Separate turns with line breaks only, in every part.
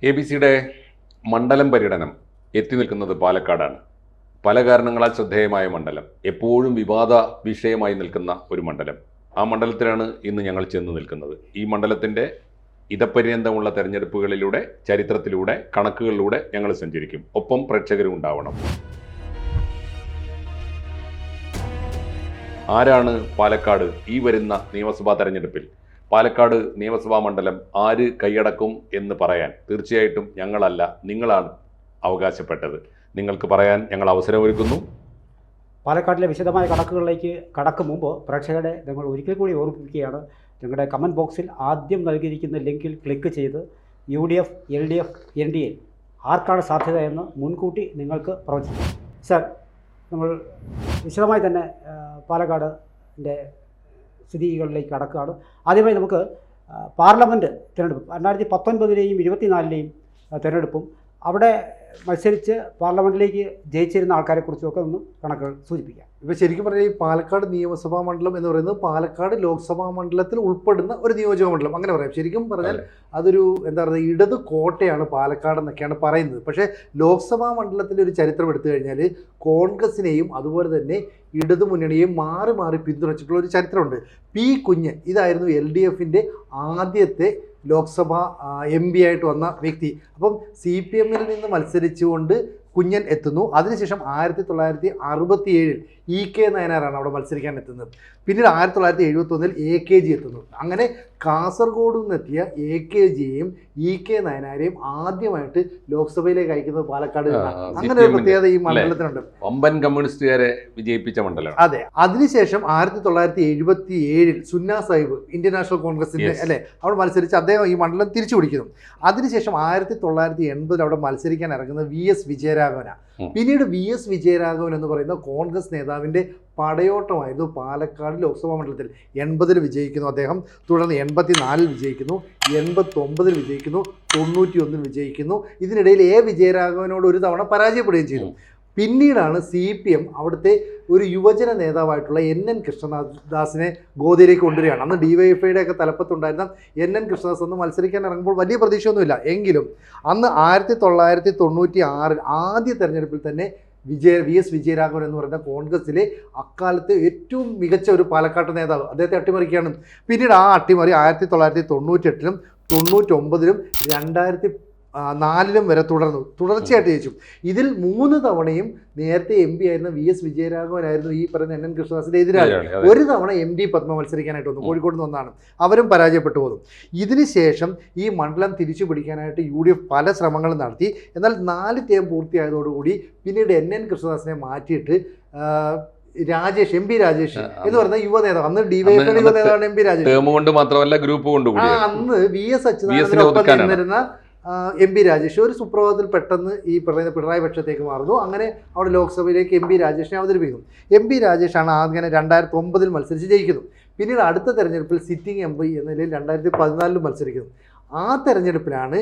എ.ബി.സിയുടെ മണ്ഡലം പര്യടനം എത്തി നിൽക്കുന്നത് പാലക്കാടാണ്. പല കാരണങ്ങളാൽ ശ്രദ്ധേയമായ മണ്ഡലം, എപ്പോഴും വിവാദ വിഷയമായി നിൽക്കുന്ന ഒരു മണ്ഡലം. ആ മണ്ഡലത്തിലാണ് ഇന്ന് ഞങ്ങൾ ചെന്ന് നിൽക്കുന്നത്. ഈ മണ്ഡലത്തിൻ്റെ ഇതപര്യന്തമുള്ള തെരഞ്ഞെടുപ്പുകളിലൂടെ, ചരിത്രത്തിലൂടെ, കണക്കുകളിലൂടെ ഞങ്ങൾ സഞ്ചരിക്കും. ഒപ്പം പ്രേക്ഷകരും ഉണ്ടാവണം. ആരാണ് പാലക്കാട് ഈ വരുന്ന നിയമസഭാ തെരഞ്ഞെടുപ്പിൽ പാലക്കാട് നിയമസഭാ മണ്ഡലം ആര് കൈയടക്കും എന്ന് പറയാൻ തീർച്ചയായിട്ടും ഞങ്ങളല്ല, നിങ്ങളാണ് അവകാശപ്പെട്ടത്. നിങ്ങൾക്ക് പറയാൻ ഞങ്ങൾ അവസരമൊരുക്കുന്നു.
പാലക്കാടിലെ വിശദമായ കണക്കുകളിലേക്ക് കടക്കും മുമ്പ് പ്രേക്ഷകരെ ഞങ്ങൾ ഒരിക്കൽ കൂടി ഓർമ്മിപ്പിക്കുകയാണ്. ഞങ്ങളുടെ കമൻറ്റ് ബോക്സിൽ ആദ്യം നൽകിയിരിക്കുന്ന ലിങ്കിൽ ക്ലിക്ക് ചെയ്ത് UDF, LDF, NDA ആർക്കാണ് സാധ്യത എന്ന് മുൻകൂട്ടി നിങ്ങൾക്ക് പ്രവചിക്കാം. സർ, നമ്മൾ വിശദമായി തന്നെ പാലക്കാടിൻ്റെ സ്ഥിതികളിലേക്ക് കടക്കുകയാണ്. ആദ്യമായി നമുക്ക് പാർലമെൻറ്റ് തിരഞ്ഞെടുപ്പ് 2019-ലെയും 2024-ലെയും തിരഞ്ഞെടുപ്പും അവിടെ മത്സരിച്ച് പാർലമെൻറ്റിലേക്ക് ജയിച്ചിരുന്ന ആൾക്കാരെക്കുറിച്ചൊക്കെ ഒന്ന് കണക്കുകൾ സൂചിപ്പിക്കാം.
ഇപ്പോൾ ശരിക്കും പറഞ്ഞാൽ ഈ പാലക്കാട് നിയമസഭാ മണ്ഡലം എന്ന് പറയുന്നത് പാലക്കാട് ലോക്സഭാ മണ്ഡലത്തിൽ ഉൾപ്പെടുന്ന ഒരു നിയോജക മണ്ഡലം, അങ്ങനെ പറയാം. ശരിക്കും പറഞ്ഞാൽ അതൊരു എന്താ പറയുക, ഇടത് കോട്ടയാണ് പാലക്കാട് എന്നൊക്കെയാണ് പറയുന്നത്. പക്ഷേ ലോക്സഭാ മണ്ഡലത്തിൻ്റെ ഒരു ചരിത്രം എടുത്തു കഴിഞ്ഞാൽ കോൺഗ്രസിനെയും അതുപോലെ തന്നെ ഇടതു മുന്നണിയെയും മാറി മാറി പിന്തുണച്ചിട്ടുള്ള ഒരു ചരിത്രമുണ്ട്. പി. കുഞ്ഞൻ ഇതായിരുന്നു LDFൻ്റെ ആദ്യത്തെ ലോക്സഭ MP ആയിട്ട് വന്ന വ്യക്തി. അപ്പം CPM നിന്ന് മത്സരിച്ചുകൊണ്ട് കുഞ്ഞൻ എത്തുന്നു. അതിനുശേഷം 1967 EK നയനാറാണ് അവിടെ മത്സരിക്കാൻ എത്തുന്നത്. പിന്നീട് 1971 AKG എത്തുന്നു. അങ്ങനെ കാസർഗോഡ് നിന്നെത്തിയ AKGയെയും EK നയനാരെയും ആദ്യമായിട്ട് ലോക്സഭയിലേക്ക് അയക്കുന്നത് പാലക്കാട്. അങ്ങനെ ഒരു പ്രത്യേകത ഈ മണ്ഡലത്തിനുണ്ട്.
വമ്പൻ കമ്മ്യൂണിസ്റ്റുകാരെ വിജയിപ്പിച്ച മണ്ഡലം.
അതെ. അതിനുശേഷം 1977 സുന്ന സാഹിബ് ഇന്ത്യൻ നാഷണൽ കോൺഗ്രസിന്റെ അവിടെ മത്സരിച്ച് അദ്ദേഹം ഈ മണ്ഡലം തിരിച്ചു പിടിക്കുന്നു. അതിനുശേഷം 1980 അവിടെ മത്സരിക്കാൻ ഇറങ്ങുന്നത് VS വിജയരാഘവനാണ്. പിന്നീട് VS വിജയരാഘവൻ എന്ന് പറയുന്ന കോൺഗ്രസ് നേതാവിൻ്റെ പടയോട്ടമായിരുന്നു പാലക്കാട് ലോക്സഭാ മണ്ഡലത്തിൽ. 80 വിജയിക്കുന്നു അദ്ദേഹം, തുടർന്ന് 84 വിജയിക്കുന്നു, 89 വിജയിക്കുന്നു, 91 വിജയിക്കുന്നു. ഇതിനിടയിൽ വിജയരാഘവനോട് ഒരു തവണ പരാജയപ്പെടുകയും ചെയ്തു. പിന്നീടാണ് CPM അവിടുത്തെ ഒരു യുവജന നേതാവായിട്ടുള്ള NN കൃഷ്ണദാസിനെ ഗോദയിലേക്ക് കൊണ്ടുവരികയാണ്. അന്ന് DYFIയുടെ ഒക്കെ തലപ്പത്തുണ്ടായിരുന്ന NN കൃഷ്ണദാസ് അന്ന് മത്സരിക്കാൻ ഇറങ്ങുമ്പോൾ വലിയ പ്രതീക്ഷയൊന്നുമില്ല. എങ്കിലും അന്ന് 1996 ആദ്യ തെരഞ്ഞെടുപ്പിൽ തന്നെ VS വിജയരാഘവൻ എന്ന് പറയുന്ന കോൺഗ്രസിലെ അക്കാലത്തെ ഏറ്റവും മികച്ച ഒരു പാലക്കാട്ട് നേതാവ് അദ്ദേഹത്തെ അട്ടിമറിക്കുകയാണ്. പിന്നീട് ആ അട്ടിമറി 1998-ലും 99-ലും 2004-ലും വരെ തുടർച്ചയായിട്ട് ജയിച്ചു. ഇതിൽ 3 തവണയും നേരത്തെ MP ആയിരുന്ന VS വിജയരാഘവനായിരുന്നു ഈ പറയുന്ന NN കൃഷ്ണദാസിന്റെ എതിരാളി. ഒരു തവണ MD പത്മ മത്സരിക്കാനായിട്ട് വന്നു, കോഴിക്കോട് നിന്ന് വന്നാണ്, അവരും പരാജയപ്പെട്ടു പോകുന്നു. ഇതിനുശേഷം ഈ മണ്ഡലം തിരിച്ചു പിടിക്കാനായിട്ട് UDF പല ശ്രമങ്ങളും നടത്തി. എന്നാൽ 4 ടേം പൂർത്തിയായതോടുകൂടി പിന്നീട് NN കൃഷ്ണദാസിനെ മാറ്റിയിട്ട് MP രാജേഷ് എന്ന് പറയുന്ന യുവ നേതാവ്, അന്ന് DYFI യുവ നേതാവാണ് MP രാജേഷ്. അന്ന് VS അച്യുതാനന്ദനൊപ്പം നിന്നിരുന്ന MP രാജേഷ് ഒരു സുപ്രഭാതത്തിൽ പെട്ടെന്ന് ഈ പറയുന്ന പിണറായി പക്ഷത്തേക്ക് മാറുന്നു. അങ്ങനെ അവിടെ ലോക്സഭയിലേക്ക് MP രാജേഷിനെ അവതരിപ്പിക്കുന്നു. MP രാജേഷാണ് അങ്ങനെ 2009 മത്സരിച്ച് ജയിക്കുന്നു. പിന്നീട് അടുത്ത തെരഞ്ഞെടുപ്പിൽ സിറ്റിംഗ് MP എന്ന നിലയിൽ 2014 മത്സരിക്കുന്നു. ആ തെരഞ്ഞെടുപ്പിലാണ്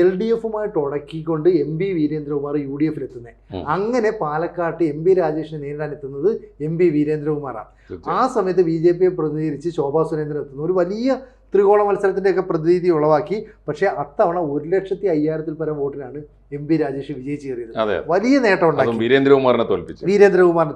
LDFുമായിട്ട് ഉടക്കിക്കൊണ്ട് MP വീരേന്ദ്രകുമാർ UDFിലെത്തുന്നത്. അങ്ങനെ പാലക്കാട്ട് MP രാജേഷിനെ നേരിടാൻ എത്തുന്നത് MP വീരേന്ദ്രകുമാറാണ്. ആ സമയത്ത് BJPയെ പ്രതിനിധീകരിച്ച് ശോഭാ സുരേന്ദ്രൻ എത്തുന്നു. ഒരു വലിയ ത്രികോണ മത്സരത്തിൻ്റെയൊക്കെ പ്രതിനിധി ഉളവാക്കി. പക്ഷേ അത്തവണ 1,50,000 പരം വോട്ടിനാണ് MP രാജേഷ് വിജയിച്ച് കയറിയത്. വലിയ നേട്ടം ഉണ്ടാക്കി, വീരേന്ദ്രകുമാറിനെ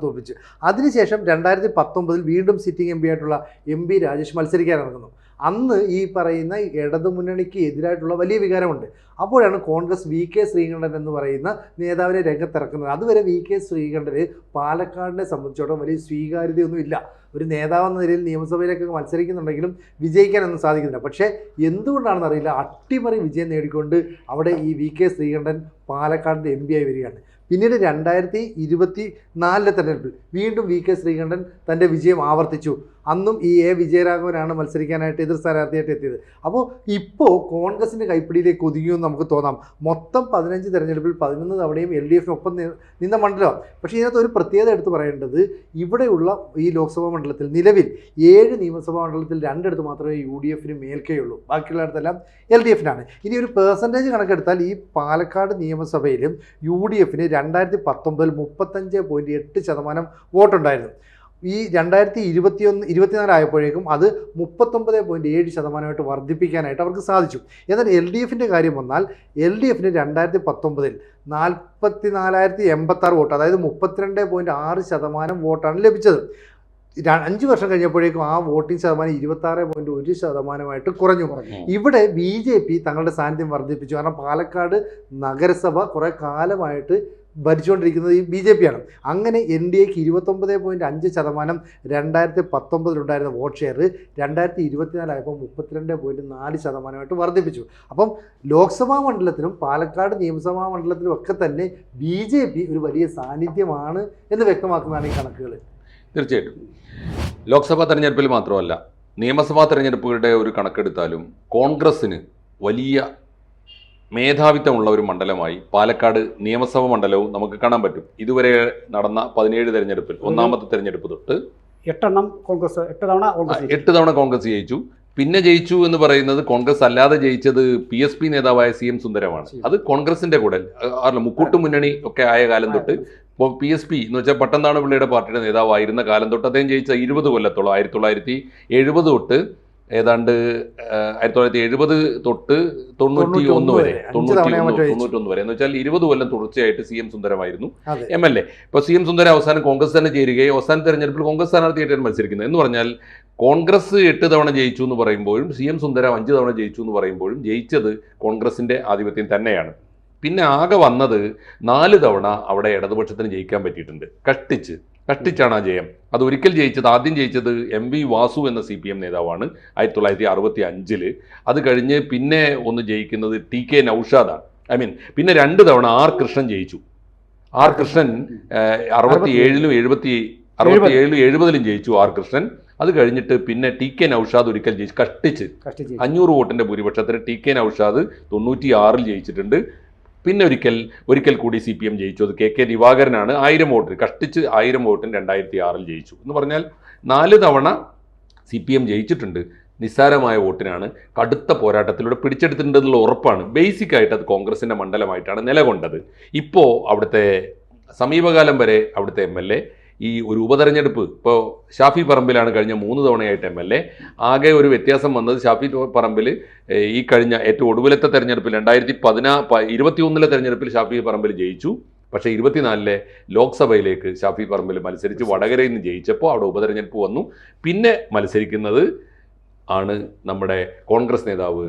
തോൽപ്പിച്ചു. അതിനുശേഷം 2019 വീണ്ടും സിറ്റിംഗ് MP ആയിട്ടുള്ള MP രാജേഷ് മത്സരിക്കാൻ ഇറങ്ങുന്നു. അന്ന് ഈ പറയുന്ന ഇടതുമുന്നണിക്ക് എതിരായിട്ടുള്ള വലിയ വികാരമുണ്ട്. അപ്പോഴാണ് കോൺഗ്രസ് VK ശ്രീകണ്ഠൻ എന്ന് പറയുന്ന നേതാവിനെ രംഗത്തിറക്കുന്നത്. അതുവരെ VK ശ്രീകണ്ഠന് പാലക്കാടിനെ സംബന്ധിച്ചിടത്തോളം വലിയ സ്വീകാര്യതയൊന്നും ഇല്ല. ഒരു നേതാവെന്ന നിലയിൽ നിയമസഭയിലേക്കൊക്കെ മത്സരിക്കുന്നുണ്ടെങ്കിലും വിജയിക്കാനൊന്നും സാധിക്കുന്നില്ല. പക്ഷേ എന്തുകൊണ്ടാണെന്ന് അറിയില്ല, അട്ടിമറി വിജയം നേടിക്കൊണ്ട് അവിടെ ഈ VK ശ്രീകണ്ഠൻ പാലക്കാടിൻ്റെ MP ആയി വരികയാണ്. പിന്നീട് 2024 തെരഞ്ഞെടുപ്പിൽ വീണ്ടും VK ശ്രീകണ്ഠൻ തൻ്റെ വിജയം ആവർത്തിച്ചു. അന്നും ഈ വിജയരാഘവനാണ് മത്സരിക്കാനായിട്ട് എതിർ സ്ഥാനാർത്ഥിയായിട്ട് എത്തിയത്. അപ്പോൾ ഇപ്പോൾ കോൺഗ്രസിൻ്റെ കൈപ്പിടിയിലേക്ക് ഒതുങ്ങിയെന്ന് നമുക്ക് തോന്നാം. മൊത്തം 15 തെരഞ്ഞെടുപ്പിൽ 11 തവണയും LDFിനൊപ്പം നിന്ന മണ്ഡലമാണ്. പക്ഷേ ഇതിനകത്ത് ഒരു പ്രത്യേകത എടുത്ത് പറയേണ്ടത്, ഇവിടെയുള്ള ഈ ലോക്സഭാ മണ്ഡലത്തിൽ നിലവിൽ 7 നിയമസഭാ മണ്ഡലത്തിൽ 2 മാത്രമേ UDFിന് മേൽക്കയുള്ളൂ, ബാക്കിയുള്ളിടത്തെല്ലാം LDFിനാണ്. ഇനി ഒരു പെർസെൻറ്റേജ് കണക്കെടുത്താൽ ഈ പാലക്കാട് നിയമസഭയിലും UDFിന് 2019 35.8% വോട്ടുണ്ടായിരുന്നു. ഈ 2024 ആയപ്പോഴേക്കും അത് 39.7% വർദ്ധിപ്പിക്കാനായിട്ട് അവർക്ക് സാധിച്ചു. എന്നാൽ LDFിൻ്റെ കാര്യം വന്നാൽ LDFിന് 2019 44,086 വോട്ട്, അതായത് 32.6% വോട്ടാണ് ലഭിച്ചത്. 5 വർഷം കഴിഞ്ഞപ്പോഴേക്കും ആ വോട്ടിംഗ് ശതമാനം 26.1% കുറഞ്ഞു. ഇവിടെ BJP തങ്ങളുടെ സാന്നിധ്യം വർദ്ധിപ്പിച്ചു. കാരണം പാലക്കാട് നഗരസഭ കുറേ കാലമായിട്ട് ഭരിച്ചുകൊണ്ടിരിക്കുന്നത് ഈ BJP ആണ്. അങ്ങനെ NDAക്ക് 29.5% 2019 ഉണ്ടായിരുന്ന വോട്ട് ഷെയർ 2024 ആയപ്പോൾ 32.4% വർദ്ധിപ്പിച്ചു. അപ്പം ലോക്സഭാ മണ്ഡലത്തിലും പാലക്കാട് നിയമസഭാ മണ്ഡലത്തിലും ഒക്കെ തന്നെ BJP ഒരു വലിയ സാന്നിധ്യമാണ് എന്ന് വ്യക്തമാക്കുന്നതാണ് ഈ കണക്കുകൾ.
തീർച്ചയായിട്ടും ലോക്സഭാ തെരഞ്ഞെടുപ്പിൽ മാത്രമല്ല നിയമസഭാ തെരഞ്ഞെടുപ്പുകളുടെ ഒരു കണക്കെടുത്താലും കോൺഗ്രസ്സിന് വലിയ മേധാവിത്വമുള്ള ഒരു മണ്ഡലമായി പാലക്കാട് നിയമസഭാ മണ്ഡലവും നമുക്ക് കാണാൻ പറ്റും. ഇതുവരെ നടന്ന 17 തെരഞ്ഞെടുപ്പിൽ ഒന്നാമത്തെ തെരഞ്ഞെടുപ്പ് തൊട്ട്
8 തവണ
കോൺഗ്രസ് ജയിച്ചു. പിന്നെ ജയിച്ചു എന്ന് പറയുന്നത് കോൺഗ്രസ് അല്ലാതെ ജയിച്ചത് PSP നേതാവായ CM സുന്ദരമാണ്. അത് കോൺഗ്രസിന്റെ കൂടെ മുക്കൂട്ടു മുന്നണി ഒക്കെ ആയ കാലം തൊട്ട് ഇപ്പോൾ PSP എന്ന് വെച്ചാൽ പട്ടംതാണ പിള്ളയുടെ പാർട്ടിയുടെ നേതാവായിരുന്ന കാലം തൊട്ട് അദ്ദേഹം ജയിച്ച 20 കൊല്ലത്തോളം 1970 തൊട്ട് ഏതാണ്ട് 1970 തൊട്ട് 91 വരെ എന്ന് വെച്ചാൽ 20 കൊല്ലം തുടർച്ചയായിട്ട് CM സുന്ദരമായിരുന്നു MLA. ഇപ്പോൾ CM സുന്ദരം അവസാനം കോൺഗ്രസ് തന്നെ ചേരുകയും അവസാന തെരഞ്ഞെടുപ്പിൽ കോൺഗ്രസ് സ്ഥാനാർത്ഥിയായിട്ടാണ് മത്സരിക്കുന്നത്. എന്ന് പറഞ്ഞാൽ കോൺഗ്രസ് 8 തവണ ജയിച്ചു എന്ന് പറയുമ്പോഴും CM സുന്ദരം 5 തവണ ജയിച്ചു എന്ന് പറയുമ്പോഴും ജയിച്ചത് കോൺഗ്രസിന്റെ ആധിപത്യം തന്നെയാണ്. പിന്നെ ആകെ വന്നത് 4 തവണ അവിടെ ഇടതുപക്ഷത്തിന് ജയിക്കാൻ പറ്റിയിട്ടുണ്ട്. കഷ്ടിച്ചാണ് ആ ജയം. അത് ഒരിക്കൽ ജയിച്ചത്, ആദ്യം ജയിച്ചത് MV വാസു എന്ന CPM നേതാവാണ് 1965. അത് കഴിഞ്ഞ് പിന്നെ ഒന്ന് ജയിക്കുന്നത് TK നൗഷാദാണ്. പിന്നെ 2 തവണ R കൃഷ്ണൻ ജയിച്ചു. R കൃഷ്ണൻ 67ലും 70ലും ജയിച്ചു R കൃഷ്ണൻ. അത് കഴിഞ്ഞിട്ട് പിന്നെ TK നൗഷാദ് ഒരിക്കൽ ജയിച്ചു, കഷ്ടിച്ച് 500 വോട്ടിന്റെ ഭൂരിപക്ഷത്തിന് TK നൗഷാദ് 96ൽ ജയിച്ചിട്ടുണ്ട്. പിന്നെ ഒരിക്കൽ കൂടി CPM ജയിച്ചു. അത് KK ദിവാകരനാണ് 1000 വോട്ടിന്, കഷ്ടിച്ച് 1000 വോട്ടിന് 2006ൽ ജയിച്ചു. എന്ന് പറഞ്ഞാൽ 4 തവണ CPM ജയിച്ചിട്ടുണ്ട്. നിസ്സാരമായ വോട്ടിനാണ് കടുത്ത പോരാട്ടത്തിലൂടെ പിടിച്ചെടുത്തിട്ടുണ്ടെന്നുള്ള ഉറപ്പാണ്. ബേസിക്കായിട്ട് അത് കോൺഗ്രസിൻ്റെ മണ്ഡലമായിട്ടാണ് നിലകൊണ്ടത്. ഇപ്പോൾ അവിടുത്തെ സമീപകാലം വരെ അവിടുത്തെ MLA ഈ ഒരു ഉപതെരഞ്ഞെടുപ്പ് ഇപ്പോൾ ഷാഫി പറമ്പിലാണ് കഴിഞ്ഞ 3 തവണയായിട്ട് MLA. ആകെ ഒരു വ്യത്യാസം വന്നത് ഷാഫി പറമ്പിൽ ഈ കഴിഞ്ഞ ഏറ്റവും ഒടുവിലത്തെ തെരഞ്ഞെടുപ്പിൽ 2021 തെരഞ്ഞെടുപ്പിൽ ഷാഫി പറമ്പിൽ ജയിച്ചു. പക്ഷേ 24 ലോക്സഭയിലേക്ക് ഷാഫി പറമ്പിൽ മത്സരിച്ച് വടകരയിൽ നിന്ന് ജയിച്ചപ്പോൾ അവിടെ ഉപതെരഞ്ഞെടുപ്പ് വന്നു. പിന്നെ മത്സരിക്കുന്നത് ആണ് നമ്മുടെ കോൺഗ്രസ് നേതാവ്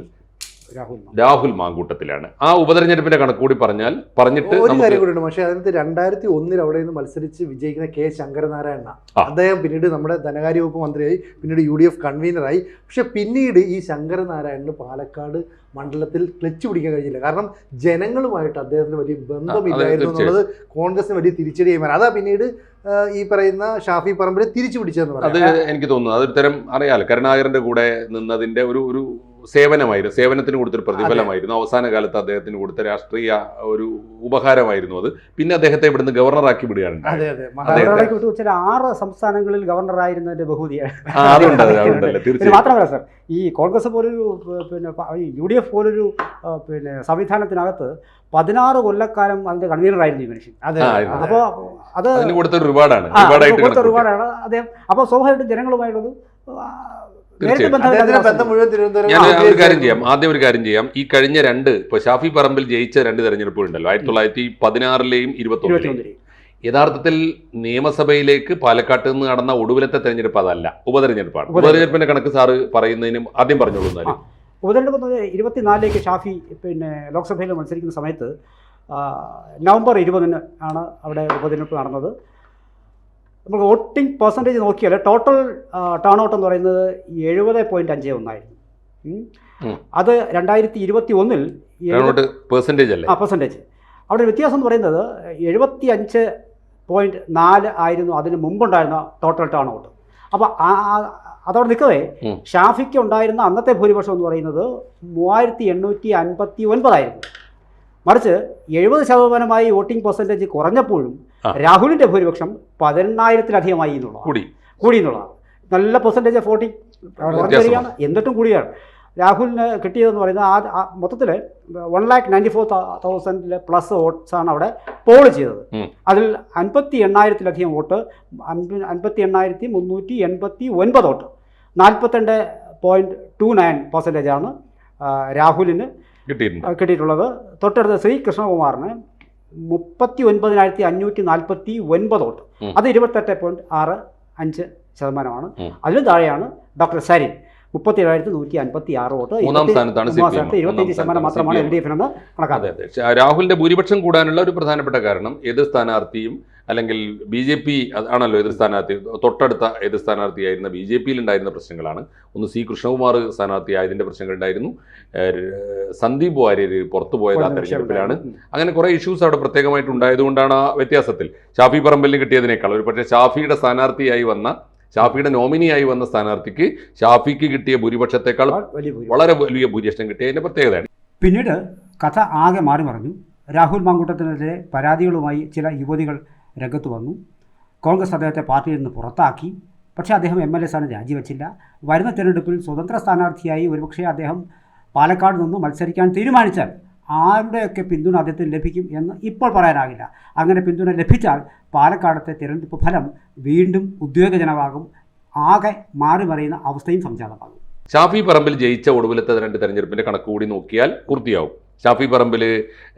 രാഹുൽ മാങ്കൂട്ടത്തിലാണ്. ആ ഉപതെരഞ്ഞെടുപ്പിന്റെ കണക്കുകൂടി പറഞ്ഞിട്ട്
ഒരു കാര്യം കൂടിയുണ്ട്. പക്ഷേ അതിനകത്ത് 2001 അവിടെ നിന്ന് മത്സരിച്ച് വിജയിക്കുന്ന K ശങ്കരനാരായണ, അദ്ദേഹം പിന്നീട് നമ്മുടെ ധനകാര്യ വകുപ്പ് മന്ത്രിയായി, പിന്നീട് UDF കൺവീനറായി. പക്ഷെ പിന്നീട് ഈ ശങ്കരനാരായണന് പാലക്കാട് മണ്ഡലത്തിൽ ക്ലച്ച് പിടിക്കാൻ കഴിഞ്ഞില്ല. കാരണം ജനങ്ങളുമായിട്ട് അദ്ദേഹത്തിന് വലിയ ബന്ധമില്ലായിരുന്നു എന്നുള്ളത് കോൺഗ്രസിന് വലിയ തിരിച്ചടിയായി മാറി. അതാ പിന്നീട് ഈ പറയുന്ന ഷാഫി പറമ്പിനെ തിരിച്ചു പിടിച്ചതെന്ന് പറയാം.
അത് എനിക്ക് തോന്നുന്നു അതൊരു തരം അറിയാലോ, കരുണാകരന്റെ കൂടെ നിന്നതിന്റെ ഒരു സേവനത്തിന് കൊടുത്തൊരു പ്രതിഫലമായിരുന്നു. അവസാന കാലത്ത് അദ്ദേഹത്തിന് കൊടുത്ത രാഷ്ട്രീയ ഒരു ഉപഹാരമായിരുന്നു അത്. പിന്നെ അദ്ദേഹത്തെ ഇവിടുന്ന് ഗവർണറാക്കി വിടുകയാണ്.
6 സംസ്ഥാനങ്ങളിൽ ഗവർണറായിരുന്നതിന്റെ ബഹുമതിയാണ്.
മാത്രമല്ല
സർ, ഈ കോൺഗ്രസ് പോലൊരു UDF പോലൊരു സംവിധാനത്തിനകത്ത് 16 കൊല്ലക്കാലം അതിന്റെ കൺവീനറായിരുന്നു ഈ മനുഷ്യൻ. അപ്പോൾ അത്
കൊടുത്ത റിവാർഡാണ്
അദ്ദേഹം. അപ്പോൾ സ്വാഭാവികമായിട്ടും ജനങ്ങളുമായിട്ടുള്ളത്
ആദ്യം ഒരു കാര്യം ചെയ്യാം. ഈ കഴിഞ്ഞ ഇപ്പോൾ ഷാഫി പറമ്പിൽ ജയിച്ച 2 തെരഞ്ഞെടുപ്പുകളുണ്ടല്ലോ, 1916ലെയും 21ലെയും. യഥാർത്ഥത്തിൽ നിയമസഭയിലേക്ക് പാലക്കാട്ട് നിന്ന് നടന്ന ഒടുവിലത്തെ തെരഞ്ഞെടുപ്പ് അതല്ല, ഉപതെരഞ്ഞെടുപ്പാണ്. ഉപതെരഞ്ഞെടുപ്പിന്റെ കണക്ക് സാറ് പറയുന്നതിനും ആദ്യം പറഞ്ഞോളൂ.
ഉപതെരഞ്ഞെടുപ്പ് 24ലേക്ക് ഷാഫി ലോക്സഭയിൽ മത്സരിക്കുന്ന സമയത്ത് നവംബർ 20 ആണ് അവിടെ ഉപതെരഞ്ഞെടുപ്പ് നടന്നത്. നമുക്ക് വോട്ടിംഗ് പെർസെൻറ്റേജ് നോക്കിയാൽ ടോട്ടൽ ടേൺ ഔട്ട് എന്ന് പറയുന്നത് 70.51 അത് 2021 പെർസെൻറ്റേജ്. അവിടെ വ്യത്യാസം എന്ന് പറയുന്നത് 75.4 ആയിരുന്നു അതിന് മുമ്പുണ്ടായിരുന്ന ടോട്ടൽ ടേൺ ഔട്ട്. അപ്പോൾ അതോടെ നിൽക്കവേ ഷാഫിക്ക് ഉണ്ടായിരുന്ന അന്നത്തെ ഭൂരിപക്ഷം എന്ന് പറയുന്നത് 3859 ആയിരുന്നു. മറിച്ച് 70% വോട്ടിംഗ് പെർസെൻറ്റേജ് കുറഞ്ഞപ്പോഴും രാഹുലിന്റെ ഭൂരിപക്ഷം 10,000-ലധികമായി കൂടി എന്നുള്ളതാണ്. നല്ല പെർസെൻറ്റേജ് ഓഫ് വോട്ടിംഗ് വരികയാണ്, എന്നിട്ടും കൂടിയാണ്. രാഹുലിന് കിട്ടിയതെന്ന് പറയുന്നത് മൊത്തത്തിൽ 1,94,000 പ്ലസ് വോട്ട്സാണ് അവിടെ പോൾ ചെയ്തത്. അതിൽ 58,000-ലധികം വോട്ട്, 58,389 വോട്ട്, 42.29% രാഹുലിന് കിട്ടിയിട്ടുള്ളത്. തൊട്ടടുത്ത് ശ്രീ കൃഷ്ണകുമാറിന് 39,549 വോട്ട്, അത് 28.65%. അതിലും താഴെയാണ് ഡോക്ടർ സരിൻ 37,156 വോട്ട്. 25% മാത്രമാണ് LDF എന്ന് കണക്കാക്കുന്നത്.
രാഹുലിന്റെ ഭൂരിപക്ഷം കൂടാനുള്ള ഒരു പ്രധാനപ്പെട്ട കാരണം എതിർ സ്ഥാനാർത്ഥിയും അല്ലെങ്കിൽ BJP ആണല്ലോ എതിർ സ്ഥാനാർത്ഥി, തൊട്ടടുത്ത എതിർ സ്ഥാനാർത്ഥിയായിരുന്ന BJPയിൽ ഉണ്ടായിരുന്ന പ്രശ്നങ്ങളാണ്. ഒന്ന് സി കൃഷ്ണകുമാർ സ്ഥാനാർത്ഥിയായതിൻ്റെ പ്രശ്നങ്ങളുണ്ടായിരുന്നു, സന്ദീപ് വാര്യർ പുറത്തു പോയത് ആ തെരഞ്ഞെടുപ്പിലാണ്. അങ്ങനെ കുറേ ഇഷ്യൂസ് അവിടെ പ്രത്യേകമായിട്ട് ഉണ്ടായതുകൊണ്ടാണ് ആ വ്യത്യാസത്തിൽ ഷാഫി പറമ്പലിന് കിട്ടിയതിനേക്കാൾ ഒരു പക്ഷേ ഷാഫിയുടെ സ്ഥാനാർത്ഥിയായി വന്ന, ഷാഫിയുടെ നോമിനിയായി വന്ന സ്ഥാനാർത്ഥിക്ക് ഷാഫിക്ക് കിട്ടിയ ഭൂരിപക്ഷത്തെക്കാൾ വളരെ വലിയ ഭൂരിപക്ഷം കിട്ടിയതിൻ്റെ പ്രത്യേകതയാണ്.
പിന്നീട് കഥ ആകെ മാറി മറിഞ്ഞു. രാഹുൽ മാങ്കൂട്ടത്തിനെതിരെ പരാതികളുമായി ചില യുവതികൾ രംഗത്ത് വന്നു. കോൺഗ്രസ് അദ്ദേഹത്തെ പാർട്ടിയിൽ നിന്ന് പുറത്താക്കി. പക്ഷേ അദ്ദേഹം MLA സ്ഥാനം രാജിവെച്ചില്ല. വരുന്ന തിരഞ്ഞെടുപ്പിൽ സ്വതന്ത്ര സ്ഥാനാർത്ഥിയായി ഒരുപക്ഷെ അദ്ദേഹം പാലക്കാട് നിന്ന് മത്സരിക്കാൻ തീരുമാനിച്ചാൽ ആരുടെയൊക്കെ പിന്തുണ അദ്ദേഹത്തിന് ലഭിക്കും എന്ന് ഇപ്പോൾ പറയാനാകില്ല. അങ്ങനെ പിന്തുണ ലഭിച്ചാൽ പാലക്കാടത്തെ തിരഞ്ഞെടുപ്പ് ഫലം വീണ്ടും ഉദ്വേഗജനകമാകും. ആകെ മാറി മറിയുന്ന അവസ്ഥയും സംജാതമാകും.
ഷാഫി പറമ്പിൽ ജയിച്ച ഒടുവിലത്തെ 2 തെരഞ്ഞെടുപ്പിൻ്റെ കണക്ക് കൂടി നോക്കിയാൽ പൂർത്തിയാവും. ഷാഫി പറമ്പിൽ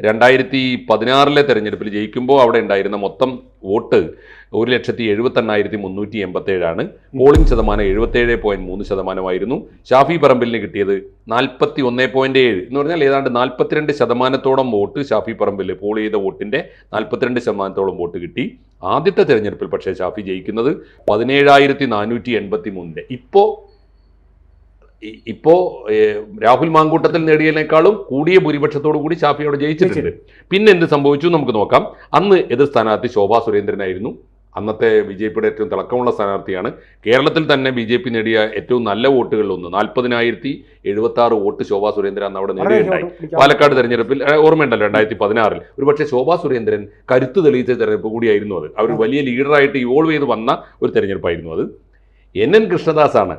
2016 തെരഞ്ഞെടുപ്പിൽ ജയിക്കുമ്പോൾ അവിടെ ഉണ്ടായിരുന്ന മൊത്തം വോട്ട് 1,78,387. പോളിംഗ് ശതമാനം 77.3%. ഷാഫി പറമ്പിലിന് കിട്ടിയത് 41.7 എന്ന് പറഞ്ഞാൽ ഏതാണ്ട് 42% വോട്ട് ഷാഫി പറമ്പിൽ പോൾ ചെയ്ത വോട്ടിൻ്റെ 42% വോട്ട് കിട്ടി. ആദ്യത്തെ തെരഞ്ഞെടുപ്പിൽ പക്ഷേ ഷാഫി ജയിക്കുന്നത് 17,483. ഇപ്പോൾ രാഹുൽ മാങ്കൂട്ടത്തിൽ നേടിയതിനേക്കാളും കൂടിയ ഭൂരിപക്ഷത്തോടു കൂടി ഷാഫി അവിടെ ജയിച്ചിട്ടുണ്ട്. പിന്നെ എന്ത് സംഭവിച്ചു നമുക്ക് നോക്കാം. അന്ന് എതിർ സ്ഥാനാർത്ഥി ശോഭാ സുരേന്ദ്രനായിരുന്നു. അന്നത്തെ BJPയുടെ ഏറ്റവും തിളക്കമുള്ള സ്ഥാനാർത്ഥിയാണ്. കേരളത്തിൽ തന്നെ BJP നേടിയ ഏറ്റവും നല്ല വോട്ടുകളിലൊന്ന് 40,076 വോട്ട് ശോഭാ സുരേന്ദ്രൻ അന്ന് അവിടെ നേടിയിട്ടുണ്ടായി. പാലക്കാട് തെരഞ്ഞെടുപ്പിൽ ഓർമ്മയുണ്ടല്ലോ 2016 ഒരുപക്ഷെ ശോഭാ സുരേന്ദ്രൻ കരുത്ത് തെളിയിച്ച തെരഞ്ഞെടുപ്പ് കൂടിയായിരുന്നു അത്. അവർ വലിയ ലീഡറായിട്ട് ഇവോൾവ് ചെയ്ത് വന്ന ഒരു തെരഞ്ഞെടുപ്പായിരുന്നു അത്. NN കൃഷ്ണദാസാണ്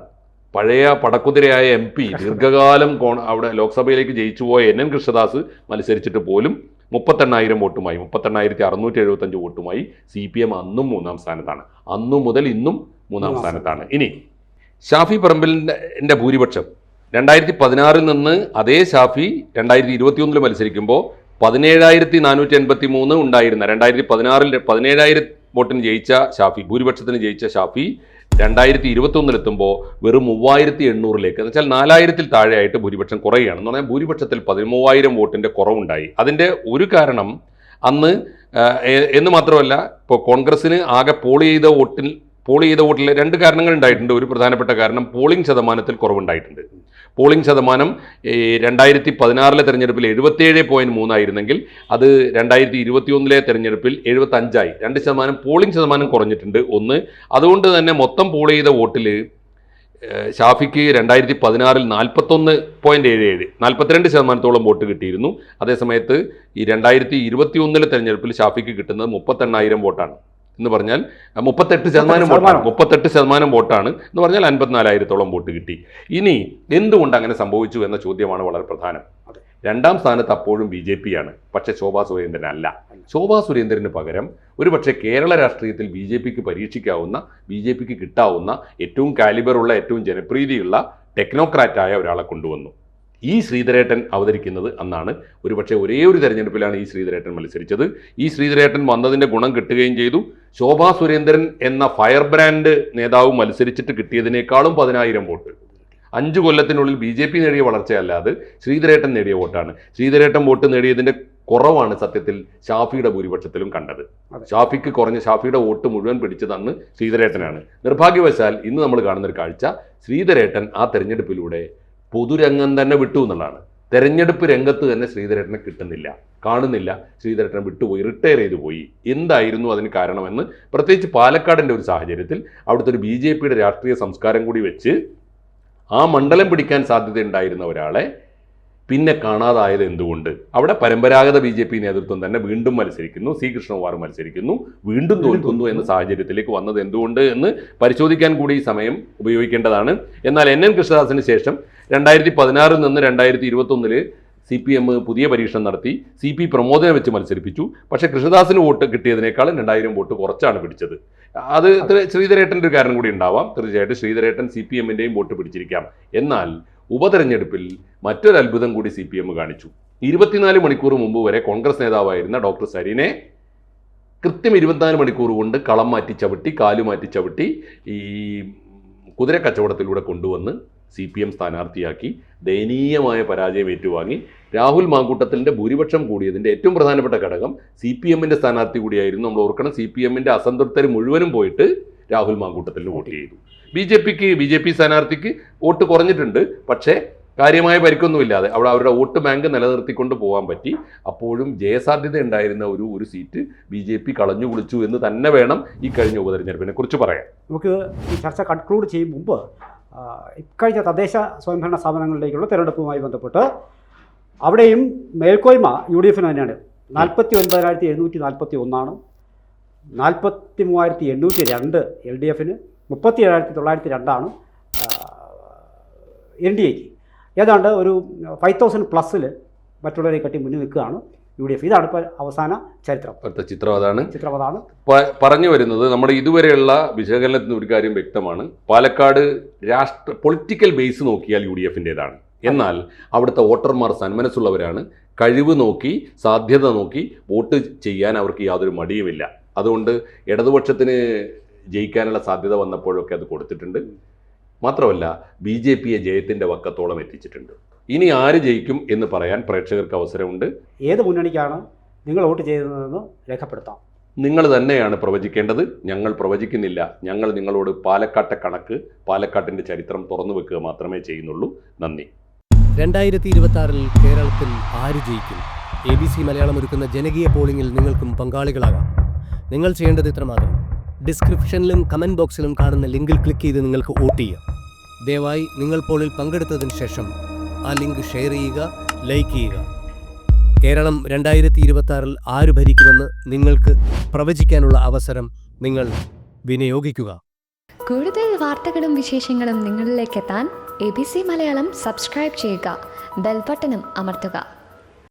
പഴയ പടക്കുതിരയായ MP, ദീർഘകാലം അവിടെ ലോക്സഭയിലേക്ക് ജയിച്ചു പോയ NN കൃഷ്ണദാസ് മത്സരിച്ചിട്ട് പോലും 38,000 വോട്ടുമായി 38,675 വോട്ടുമായി CPM അന്നും 3ാം സ്ഥാനത്താണ്. അന്നു മുതൽ ഇന്നും 3ാം സ്ഥാനത്താണ്. ഇനി ഷാഫി പറമ്പിലിൻ്റെ ഭൂരിപക്ഷം 2016 നിന്ന് അതേ ഷാഫി 2021 മത്സരിക്കുമ്പോൾ 17,483 ഉണ്ടായിരുന്ന 2016 17,000 വോട്ടിന് ജയിച്ച ഷാഫി, ഭൂരിപക്ഷത്തിന് ജയിച്ച ഷാഫി 2021 വെറും 3,800 എന്ന് വെച്ചാൽ 4,000-ൽ താഴെയായിട്ട് ഭൂരിപക്ഷം കുറയുകയാണ്. എന്ന് പറഞ്ഞാൽ ഭൂരിപക്ഷത്തിൽ 13,000 വോട്ടിൻ്റെ കുറവുണ്ടായി. അതിൻ്റെ ഒരു കാരണം അന്ന് എന്ന് മാത്രമല്ല, ഇപ്പോൾ കോൺഗ്രസ്സിന് ആകെ പോൾ ചെയ്ത വോട്ടിൽ 2 കാരണങ്ങൾ ഉണ്ടായിട്ടുണ്ട്. ഒരു പ്രധാനപ്പെട്ട കാരണം പോളിംഗ് ശതമാനത്തിൽ കുറവുണ്ടായിട്ടുണ്ട്. പോളിംഗ് ശതമാനം 2016 തെരഞ്ഞെടുപ്പിൽ 77.3 ആയിരുന്നെങ്കിൽ അത് 2021 തെരഞ്ഞെടുപ്പിൽ 75ആയി. 2% പോളിംഗ് ശതമാനം കുറഞ്ഞിട്ടുണ്ട്. ഒന്ന്, അതുകൊണ്ട് തന്നെ മൊത്തം പോൾ ചെയ്ത വോട്ടിൽ ഷാഫിക്ക് 2016 41.77 42% വോട്ട് കിട്ടിയിരുന്നു. അതേസമയത്ത് ഈ 2021 തെരഞ്ഞെടുപ്പിൽ ഷാഫിക്ക് കിട്ടുന്നത് 38,000 വോട്ടാണ്. എന്ന് പറഞ്ഞാൽ 38% വോട്ടാണ് എന്ന് പറഞ്ഞാൽ 54,000-ഓളം വോട്ട് കിട്ടി. ഇനി എന്തുകൊണ്ട് അങ്ങനെ സംഭവിച്ചു എന്ന ചോദ്യമാണ് വളരെ പ്രധാനം. 2ാം സ്ഥാനത്ത് അപ്പോഴും BJPയാണ്, പക്ഷേ ശോഭാ സുരേന്ദ്രൻ അല്ല. ശോഭാ സുരേന്ദ്രന് പകരം ഒരുപക്ഷെ കേരള രാഷ്ട്രീയത്തിൽ BJPക്ക് പരീക്ഷിക്കാവുന്ന, BJPക്ക് കിട്ടാവുന്ന ഏറ്റവും കാലിബറുള്ള, ഏറ്റവും ജനപ്രീതിയുള്ള ടെക്നോക്രാറ്റായ ഒരാളെ കൊണ്ടുവന്നു. ഈ ശ്രീധരേട്ടൻ അവതരിക്കുന്നത് അന്നാണ്. ഒരുപക്ഷെ ഒരേ ഒരു തെരഞ്ഞെടുപ്പിലാണ് ഈ ശ്രീധരേട്ടൻ മത്സരിച്ചത്. ഈ ശ്രീധരേട്ടൻ വന്നതിൻ്റെ ഗുണം കിട്ടുകയും ചെയ്തു. ശോഭാ സുരേന്ദ്രൻ എന്ന ഫയർ ബ്രാൻഡ് നേതാവ് മത്സരിച്ചിട്ട് കിട്ടിയതിനേക്കാളും 10,000 വോട്ട്. 5 കൊല്ലത്തിനുള്ളിൽ BJP നേടിയ വളർച്ചയല്ലാതെ ശ്രീധരേട്ടൻ നേടിയ വോട്ടാണ്. ശ്രീധരേട്ടൻ വോട്ട് നേടിയതിൻ്റെ കുറവാണ് സത്യത്തിൽ ഷാഫിയുടെ ഭൂരിപക്ഷത്തിലും കണ്ടത്. ഷാഫിക്ക് കുറഞ്ഞ, ഷാഫിയുടെ വോട്ട് മുഴുവൻ പിടിച്ചത് അന്ന് ശ്രീധരേട്ടനാണ്. നിർഭാഗ്യവശാൽ ഇന്ന് നമ്മൾ കാണുന്നൊരു കാഴ്ച, ശ്രീധരേട്ടൻ ആ തെരഞ്ഞെടുപ്പിലൂടെ പൊതുരംഗം തന്നെ വിട്ടു എന്നുള്ളതാണ്. തെരഞ്ഞെടുപ്പ് രംഗത്ത് തന്നെ ശ്രീധരേട്ടനെ കിട്ടുന്നില്ല, കാണുന്നില്ല. ശ്രീധരേട്ടൻ വിട്ടുപോയി, റിട്ടയർ ചെയ്തു പോയി. എന്തായിരുന്നു അതിന് കാരണമെന്ന്, പ്രത്യേകിച്ച് പാലക്കാടിൻ്റെ ഒരു സാഹചര്യത്തിൽ അവിടുത്തെ ഒരു BJPയുടെ രാഷ്ട്രീയ സംസ്കാരം കൂടി വെച്ച് ആ മണ്ഡലം പിടിക്കാൻ സാധ്യതയുണ്ടായിരുന്ന ഒരാളെ പിന്നെ കാണാതായത് എന്തുകൊണ്ട്? അവിടെ പരമ്പരാഗത BJP നേതൃത്വം തന്നെ വീണ്ടും മത്സരിക്കുന്നു, സി കൃഷ്ണകുമാർ മത്സരിക്കുന്നു, വീണ്ടും തോൽക്കുന്നു എന്ന സാഹചര്യത്തിലേക്ക് വന്നത് എന്തുകൊണ്ട് എന്ന് പരിശോധിക്കാൻ കൂടി ഈ സമയം ഉപയോഗിക്കേണ്ടതാണ്. എന്നാൽ NN കൃഷ്ണദാസിന് ശേഷം 2016 നിന്ന് 2021 CPM പുതിയ പരീക്ഷണം നടത്തി. CP പ്രമോദിനെ വെച്ച് മത്സരിപ്പിച്ചു. പക്ഷേ കൃഷ്ണദാസിന് വോട്ട് കിട്ടിയതിനേക്കാളും 2000 വോട്ട് കുറച്ചാണ് പിടിച്ചത്. അത് ശ്രീധരേട്ടൻ്റെ ഒരു കാരണം കൂടി ഉണ്ടാവാം. തീർച്ചയായിട്ടും ശ്രീധരേട്ടൻ CPM-ൻ്റെയും വോട്ട് പിടിച്ചിരിക്കാം. എന്നാൽ ഉപതെരഞ്ഞെടുപ്പിൽ മറ്റൊരു അത്ഭുതം കൂടി CPM കാണിച്ചു. 24 മണിക്കൂർ മുമ്പ് വരെ കോൺഗ്രസ് നേതാവായിരുന്ന ഡോക്ടർ സരീനെ കൃത്യം 24 മണിക്കൂർ കൊണ്ട് കളം മാറ്റി ചവിട്ടി, കാലുമാറ്റി ചവിട്ടി ഈ കുതിര കച്ചവടത്തിലൂടെ കൊണ്ടുവന്ന് CPM സ്ഥാനാർത്ഥിയാക്കി ദയനീയമായ പരാജയം ഏറ്റുവാങ്ങി. രാഹുൽ മാങ്കൂട്ടത്തിൻ്റെ ഭൂരിപക്ഷം കൂടിയതിൻ്റെ ഏറ്റവും പ്രധാനപ്പെട്ട ഘടകം CPM-ൻ്റെ സ്ഥാനാർത്ഥി കൂടിയായിരുന്നു. നമ്മൾ ഓർക്കണം, CPM-ൻ്റെ അസംതൃപ്തർ മുഴുവനും പോയിട്ട് രാഹുൽ മാങ്കൂട്ടത്തിന് വോട്ട് ചെയ്തു. BJP സ്ഥാനാർത്ഥിക്ക് വോട്ട് കുറഞ്ഞിട്ടുണ്ട്, പക്ഷേ കാര്യമായ പരിക്കൊന്നുമില്ലാതെ അവിടെ അവരുടെ വോട്ട് ബാങ്ക് നിലനിർത്തിക്കൊണ്ട് പോകാൻ പറ്റി. അപ്പോഴും ജയസാധ്യത ഉണ്ടായിരുന്ന ഒരു സീറ്റ് BJP കളഞ്ഞു കുളിച്ചു എന്ന് തന്നെ വേണം ഈ കഴിഞ്ഞ ഉപതെരഞ്ഞെടുപ്പിനെ കുറിച്ച് പറയാൻ.
നമുക്ക് ഈ ചർച്ച കൺക്ലൂഡ് ചെയ്യും മുമ്പ് ഇക്കഴിഞ്ഞ തദ്ദേശ സ്വയംഭരണ സ്ഥാപനങ്ങളിലേക്കുള്ള തിരഞ്ഞെടുപ്പുമായി ബന്ധപ്പെട്ട് അവിടെയും മേൽക്കോയ്മ UDF-ന് തന്നെയാണ്. 49,741 43,802 LDF-ന്, 37,902 NDA-ക്ക്. ഏതാണ്ട് ഒരു 5,000+ മറ്റുള്ളവരെ കട്ടി മുന്നിൽ നിൽക്കുകയാണ് UDF. ഇതാണ് ഇപ്പോൾ അവസാന ചിത്രം അതാണ്
പറഞ്ഞു വരുന്നത്. നമ്മുടെ ഇതുവരെയുള്ള വിശകലനത്തിന് ഒരു കാര്യം വ്യക്തമാണ്. പാലക്കാട് പൊളിറ്റിക്കൽ ബേസ് നോക്കിയാൽ UDF-ൻ്റേതാണ്. എന്നാൽ അവിടുത്തെ വോട്ടർമാർ സന്മനസ്സുള്ളവരാണ്. കഴിവ് നോക്കി, സാധ്യത നോക്കി വോട്ട് ചെയ്യാൻ അവർക്ക് യാതൊരു മടിയുമില്ല. അതുകൊണ്ട് ഇടതുപക്ഷത്തിന് ജയിക്കാനുള്ള സാധ്യത വന്നപ്പോഴൊക്കെ അത് കൊടുത്തിട്ടുണ്ട്. മാത്രമല്ല BJP-യെ ജയത്തിൻ്റെ വക്കത്തോളം എത്തിച്ചിട്ടുണ്ട്. ഇനി ആര് ജയിക്കും എന്ന് പറയാൻ പ്രേക്ഷകർക്ക് അവസരമുണ്ട്.
ഏത് മുന്നണിക്കാണ് നിങ്ങൾ വോട്ട് ചെയ്തതെന്ന് രേഖപ്പെടുത്താം.
നിങ്ങൾ തന്നെയാണ് പ്രവചിക്കേണ്ടത്. ഞങ്ങൾ പ്രവചിക്കുന്നില്ല. ഞങ്ങൾ നിങ്ങളോട് പാലക്കാട്ടെ കണക്ക്, പാലക്കാട്ടിൻ്റെ ചരിത്രം തുറന്നു വെക്കുക മാത്രമേ ചെയ്യുന്നുള്ളൂ. നന്ദി.
2026 കേരളത്തിൽ ആര് ജയിക്കും? ABC മലയാളം ഒരുക്കുന്ന ജനകീയ പോളിംഗിൽ നിങ്ങൾക്കും പങ്കാളികളാകാം. നിങ്ങൾ ചെയ്യേണ്ടത് ഇത്രമാത്രം: ഡിസ്ക്രിപ്ഷനിലും കമൻറ്റ് ബോക്സിലും കാണുന്ന ലിങ്കിൽ ക്ലിക്ക് ചെയ്ത് നിങ്ങൾക്ക് വോട്ട് ചെയ്യാം. ദയവായി നിങ്ങൾ പോളിൽ പങ്കെടുത്തതിന് ശേഷം ആ ലിങ്ക് ഷെയർ ചെയ്യുക, ലൈക്ക് ചെയ്യുക. കേരളം 2026 ആര് ഭരിക്കുമെന്ന് നിങ്ങൾക്ക് പ്രവചിക്കാനുള്ള അവസരം നിങ്ങൾ വിനിയോഗിക്കുക.
കൂടുതൽ വാർത്തകളും വിശേഷങ്ങളും നിങ്ങളിലേക്ക് എത്താൻ ABC മലയാളം സബ്സ്ക്രൈബ് ചെയ്യുക, ബെൽ ബട്ടണും അമർത്തുക.